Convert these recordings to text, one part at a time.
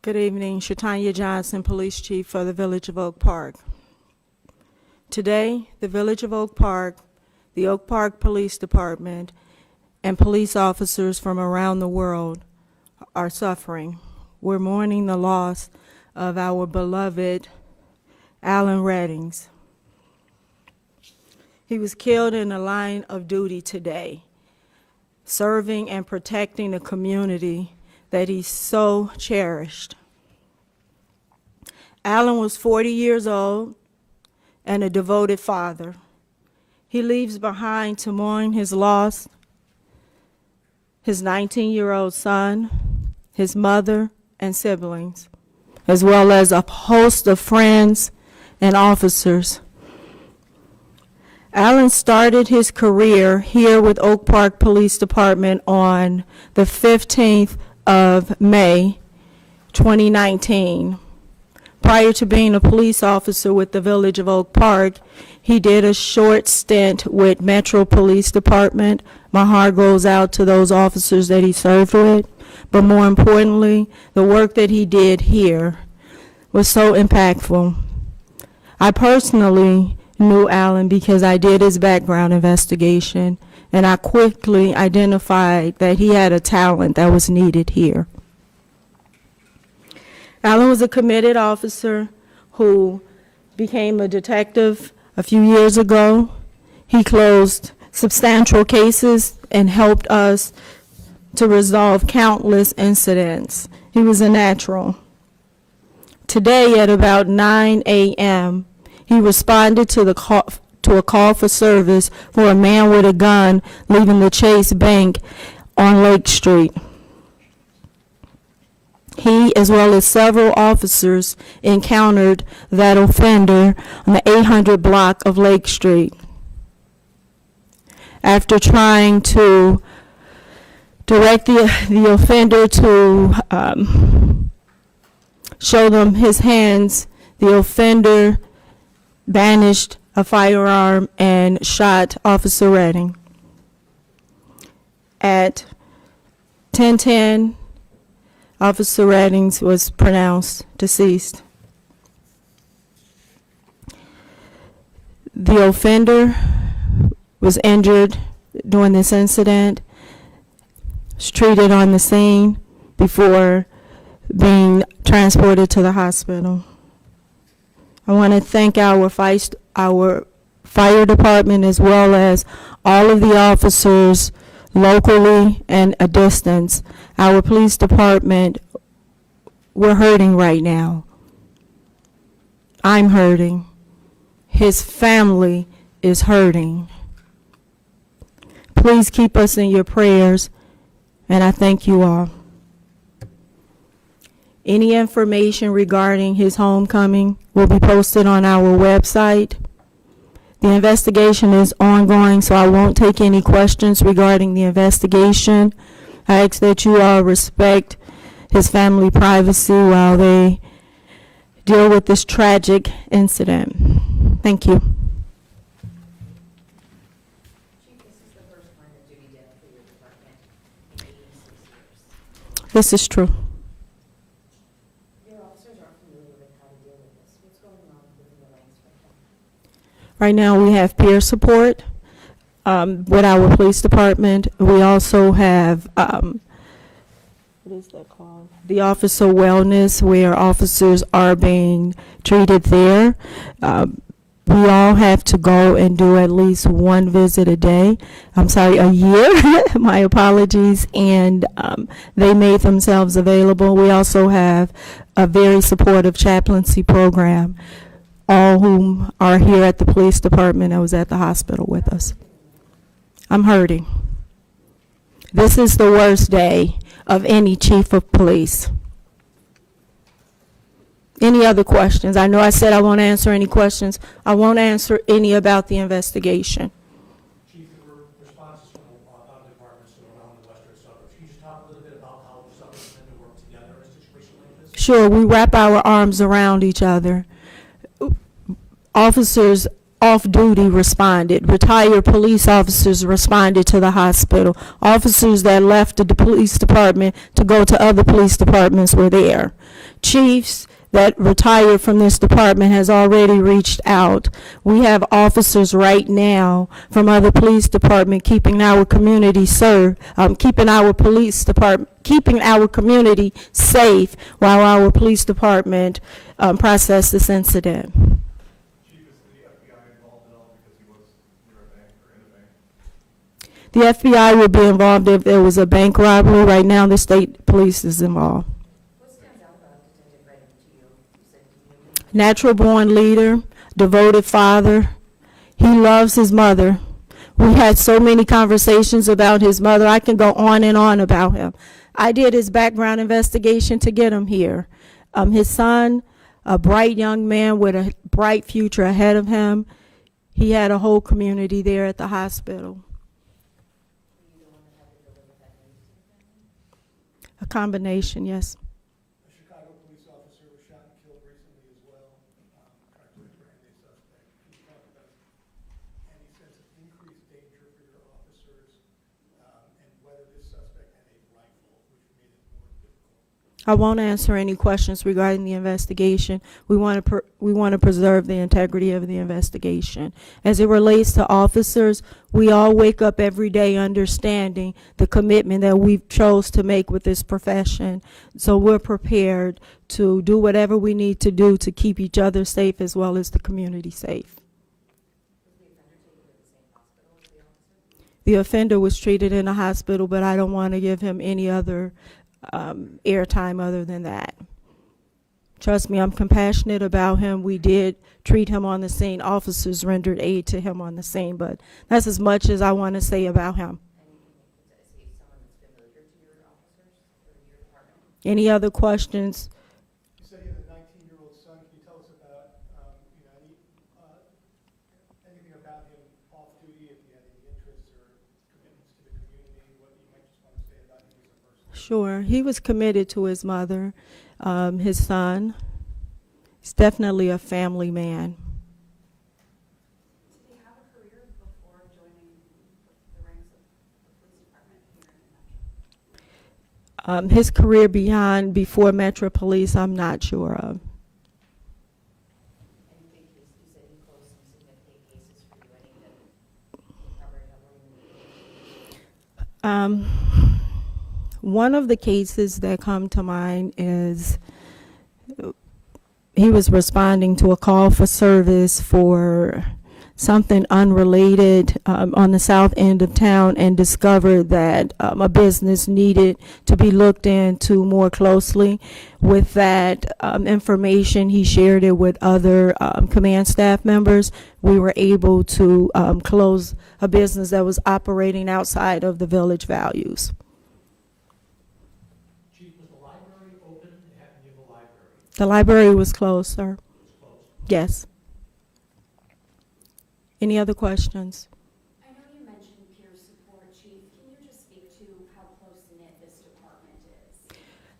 Good evening, Shatanya Johnson, Police Chief for the Village of Oak Park. Today, the Village of Oak Park, the Oak Park Police Department, and police officers from around the world are suffering. We're mourning the loss of our beloved Alan Reddings. He was killed in the line of duty today, serving and protecting the community that he so cherished. Alan was 40 years old and a devoted father. He leaves behind to mourn his loss his 19-year-old son, his mother and siblings, as well as a host of friends and officers. Alan started his career here with Oak Park Police Department on the 15th of May, 2019. Prior to being a police officer with the Village of Oak Park, he did a short stint with Metro Police Department. My heart goes out to those officers that he served with, but more importantly, the work that he did here was so impactful. I personally knew Alan because I did his background investigation, and I quickly identified that he had a talent that was needed here. Alan was a committed officer who became a detective a few years ago. He closed substantial cases and helped us to resolve countless incidents. He was a natural. Today at about 9 a.m., he responded to a call for service for a man with a gun leaving the Chase Bank on Lake Street. He, as well as several officers, encountered that offender on the 800 block of Lake Street. After trying to direct the offender to show them his hands, the offender brandished a firearm and shot Officer Redding. At 10:10, Officer Redding was pronounced deceased. The offender was injured during this incident, was treated on the scene before being transported to the hospital. I want to thank our fire department as well as all of the officers locally and a distance. Our police department, we're hurting right now. I'm hurting. His family is hurting. Please keep us in your prayers, and I thank you all. Any information regarding his homecoming will be posted on our website. The investigation is ongoing, so I won't take any questions regarding the investigation. I ask that you all respect his family privacy while they deal with this tragic incident. Thank you. Chief, this is the first line of duty death for your department in 86 years. This is true. Your officers are familiar with how to deal with this. What's going on within the ranks right now? Right now we have peer support with our police department. We also have, what is that called? The officer wellness, where officers are being treated there. We all have to go and do at least one visit a day. A year. My apologies. And they made themselves available. We also have a very supportive chaplaincy program, all whom are here at the police department and was at the hospital with us. I'm hurting. This is the worst day of any chief of police. Any other questions? I know I said I won't answer any questions. I won't answer any about the investigation. Chief, there were responses from other departments around the western suburbs. Can you just talk a little bit about how the suburbs tend to work together in a situation like this? Sure, we wrap our arms around each other. Officers off-duty responded. Retired police officers responded to the hospital. Officers that left the police department to go to other police departments were there chiefs that retired from this department has already reached out. We have officers right now from other police department keeping our community keeping our police department, keeping our community safe while our police department process this incident. Chief, is the FBI involved at all because he was near a bank or in a bank? The FBI would be involved if there was a bank robbery. Right now, the state police is involved. What stands out about Detective Redden to you? You said you knew him. Natural born leader, devoted father. He loves his mother. We had so many conversations about his mother. I can go on and on about him. I did his background investigation to get him here. His son, a bright young man with a bright future ahead of him. He had a whole community there at the hospital. Were you the one that had to deliver that news to the family? A combination, yes. A Chicago police officer was shot and killed recently as well, trying to apprehend a suspect. Can you talk about any sense of increased danger for your officers, and whether this suspect had a rifle, which made it more difficult? I won't answer any questions regarding the investigation. We want to preserve the integrity of the investigation. As it relates to officers, we all wake up every day understanding the commitment that we've chose to make with this profession. So we're prepared to do whatever we need to do to keep each other safe as well as the community safe. Was the offender taken to the same hospital as the officer? The offender was treated in a hospital, but I don't want to give him any other airtime other than that. Trust me, I'm compassionate about him. We did treat him on the scene. Officers rendered aid to him on the scene, but that's as much as I want to say about him. Anything you could say, someone that's familiar to your officers or your department? Any other questions? You said you have a 19-year-old son. Can you tell us about, anything about him off duty, if he had any interests or commitments to the community, what you might just want to say about him as a person? Sure. He was committed to his mother, his son. He's definitely a family man. Did he have a career before joining the ranks of the police department here in Metro? His career before Metro Police, I'm not sure of. Any big cases? You said he closed some significant cases for you. Any that covered heavily? One of the cases that come to mind is he was responding to a call for service for something unrelated on the south end of town and discovered that a business needed to be looked into more closely. With that information, he shared it with other command staff members. We were able to close a business that was operating outside of the village values. Chief, was the library open? It happened to be the library. The library was closed, sir. It was closed. Yes. Any other questions? I know you mentioned peer support, Chief. Can you just speak to how close-knit this department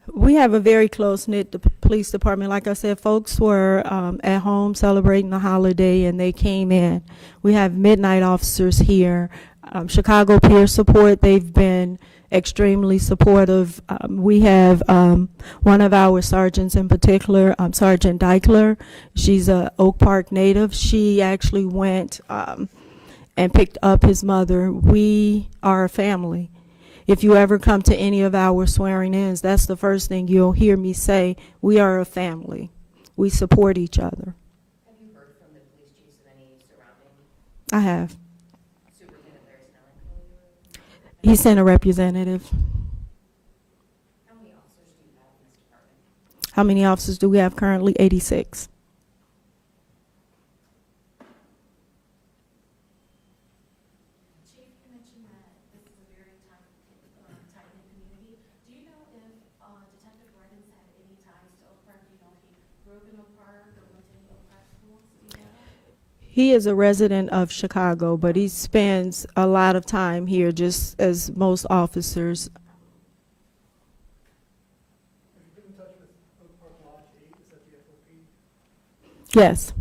is? We have a very close-knit police department. Like I said, folks were at home celebrating the holiday and they came in. We have midnight officers here. Chicago Peer Support, they've been extremely supportive. We have one of our sergeants in particular, Sergeant Deichler. She's a Oak Park native. She actually went and picked up his mother. We are a family. If you ever come to any of our swearing-ins, that's the first thing you'll hear me say. We are a family. We support each other. Have you heard from the police chiefs of any surrounding? I have. Superintendent Larry Snelling? He sent a representative. How many officers do you have in this department? How many officers do we have currently? 86. Chief, you mentioned that this is a very tight-knit community. Do you know if Detective Redden's had any ties to Oak Park? Do you know if he grew up in Oak Park or went to any Oak Park schools? Do you know that? He is a resident of Chicago, but he spends a lot of time here, just as most officers. Have you been in touch with Oak Park Lodge 8? Is that the FOP? Yes. Okay.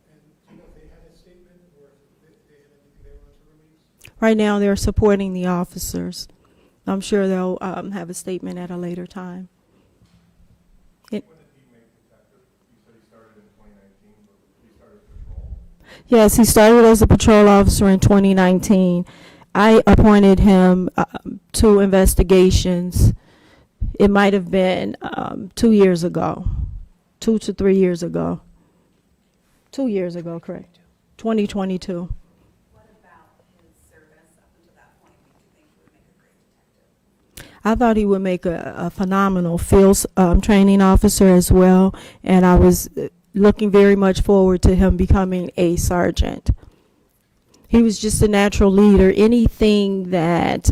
And do you know if they had a statement or if they had anything they wanted to release? Right now, they're supporting the officers. I'm sure they'll have a statement at a later time. Yes, he started as a patrol officer in 2019. I appointed him to investigations. It might have been 2 years ago, 2 to 3 years ago. 2 years ago, correct. 2022. What about his service up until that point made you think he would make a great detective? I thought he would make a phenomenal field training officer as well, and I was looking very much forward to him becoming a sergeant. He was just a natural leader. Anything that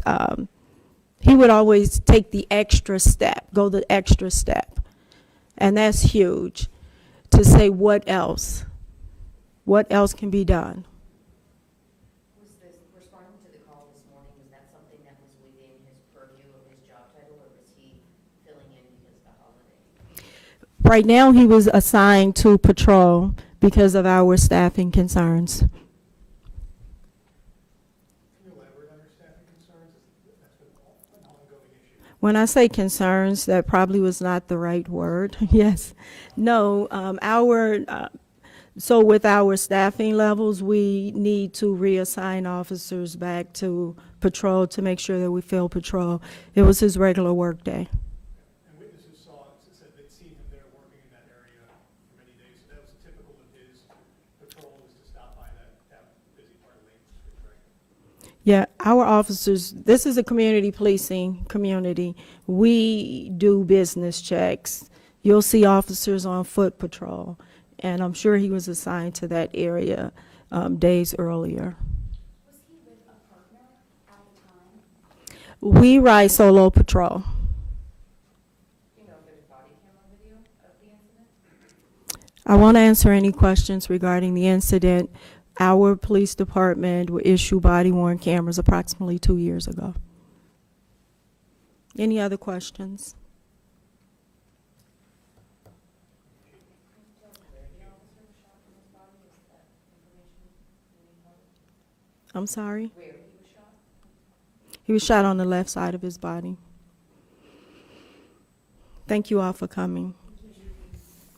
he would always take the extra step, go the extra step, and that's huge. To say what else can be done. Was this, responding to the call this morning, was that something that was within his purview of his job title, or was he filling in because of the holiday? Right now, he was assigned to patrol because of our staffing concerns. Can you elaborate on your staffing concerns? That's been an ongoing issue. When I say concerns, that probably was not the right word. Yes. No, so with our staffing levels, we need to reassign officers back to patrol to make sure that we fill patrol. It was his regular work day. And witnesses said they'd seen him there working in that area for many days. So that was typical of his patrol, was to stop by that busy part of Lincoln Street, right? Yeah, our officers, this is a community policing community. We do business checks. You'll see officers on foot patrol, and I'm sure he was assigned to that area days earlier. Was he with a partner at the time? We ride solo patrol. Do you know if there's body camera video of the incident? I won't answer any questions regarding the incident. Our police department will issue body-worn cameras approximately 2 years ago. Any other questions? I'm sorry? Where he was shot? He was shot on the left side of his body. Thank you all for coming.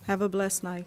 Have a blessed night.